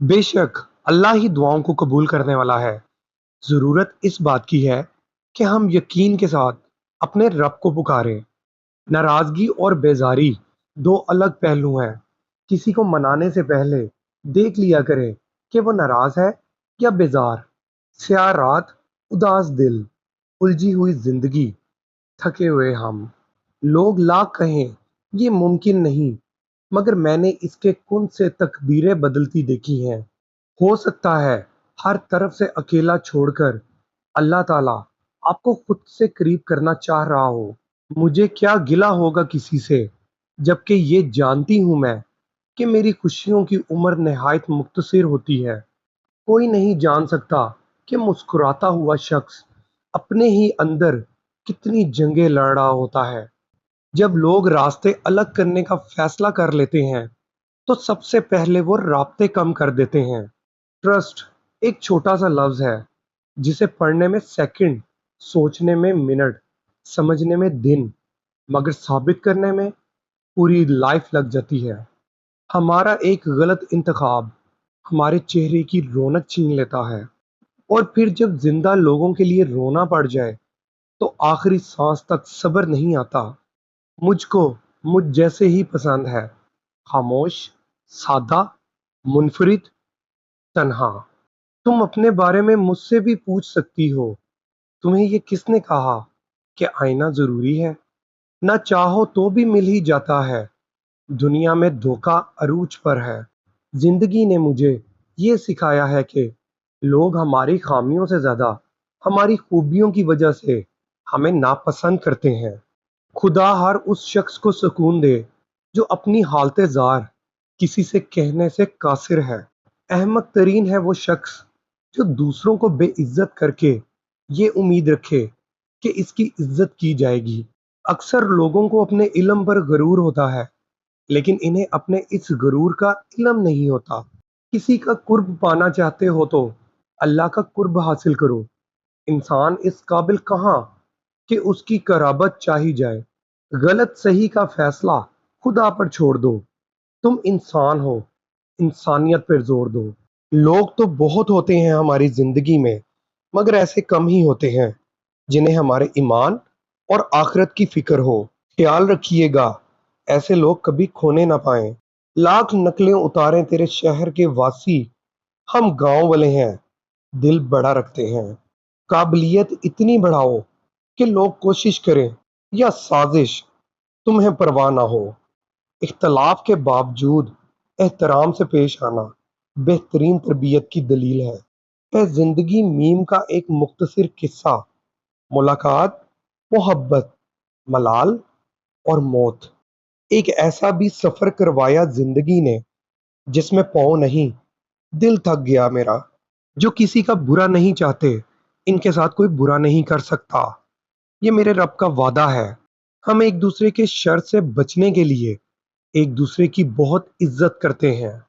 बेशक अल्लाह ही दुआओं को कबूल करने वाला है। ज़रूरत इस बात की है कि हम यकीन के साथ अपने रब को पुकारें। नाराज़गी और बेज़ारी दो अलग पहलू हैं। किसी को मनाने से पहले देख लिया करें कि वो नाराज़ है या बेज़ार। स्याह रात, उदास दिल, उलझी हुई ज़िंदगी, थके हुए हम। लोग लाख कहें ये मुमकिन नहीं, मगर मैंने इसके कुन से तकदीरें बदलती देखी हैं। हो सकता है हर तरफ से अकेला छोड़कर अल्लाह ताला आपको खुद से करीब करना चाह रहा हो। मुझे क्या गिला होगा किसी से, जबकि ये जानती हूं मैं कि मेरी खुशियों की उम्र नहायत मुख्तसर होती है। कोई नहीं जान सकता कि मुस्कुराता हुआ शख्स अपने ही अंदर कितनी जंगें लड़ रहा होता है। जब लोग रास्ते अलग करने का फैसला कर लेते हैं, तो सबसे पहले वो राब्ते कम कर देते हैं। ट्रस्ट एक छोटा सा लफ्ज है जिसे पढ़ने में सेकंड, सोचने में मिनट, समझने में दिन, मगर साबित करने में पूरी लाइफ लग जाती है। हमारा एक गलत इंतखाब हमारे चेहरे की रौनक छीन लेता है, और फिर जब जिंदा लोगों के लिए रोना पड़ जाए तो आखिरी सांस तक सब्र नहीं आता। मुझको मुझ जैसे ही पसंद है, खामोश, सादा, मुनफरिद, तन्हा। तुम अपने बारे में मुझसे भी पूछ सकती हो, तुम्हें ये किसने कहा कि आईना जरूरी है? ना चाहो तो भी मिल ही जाता है। दुनिया में धोखा अरूज पर है। जिंदगी ने मुझे ये सिखाया है कि लोग हमारी खामियों से ज्यादा हमारी खूबियों की वजह से हमें नापसंद करते हैं। खुदा हर उस शख्स को सुकून दे जो अपनी हालत जार किसी से कहने से कासिर है। अहमक तरीन है वो शख्स जो दूसरों को बेइज्जत करके ये उम्मीद रखे कि इसकी इज्जत की जाएगी। अक्सर लोगों को अपने इल्म पर गरूर होता है, लेकिन इन्हें अपने इस गरूर का इल्म नहीं होता। किसी का कुर्ब पाना चाहते हो तो अल्लाह का कुर्ब हासिल करो। इंसान इस काबिल कहाँ कि उसकी कराबत चाही जाए। गलत सही का फैसला खुदा पर छोड़ दो। तुम इंसान हो, इंसानियत पर जोर दो। लोग तो बहुत होते हैं हमारी जिंदगी में, मगर ऐसे कम ही होते हैं जिन्हें हमारे ईमान और आखिरत की फिक्र हो। ख्याल रखिएगा, ऐसे लोग कभी खोने ना पाएं। लाख नकलें उतारें तेरे शहर के वासी, हम गांव वाले हैं, दिल बड़ा रखते हैं। काबिलियत इतनी बढ़ाओ कि लोग कोशिश करें, या साजिश तुम्हें परवाह ना हो। इख्तलाफ के बावजूद एहतराम से पेश आना बेहतरीन तरबियत की दलील है। यह जिंदगी मीम का एक मुख्तसर किस्सा, मुलाकात, मोहब्बत, मलाल और मौत। एक ऐसा भी सफर करवाया जिंदगी ने जिसमें पाँव नहीं, दिल थक गया मेरा। जो किसी का बुरा नहीं चाहते, इनके साथ कोई बुरा नहीं कर सकता। ये मेरे रब का वादा है। हम एक दूसरे के शर से बचने के लिए एक दूसरे की बहुत इज्जत करते हैं।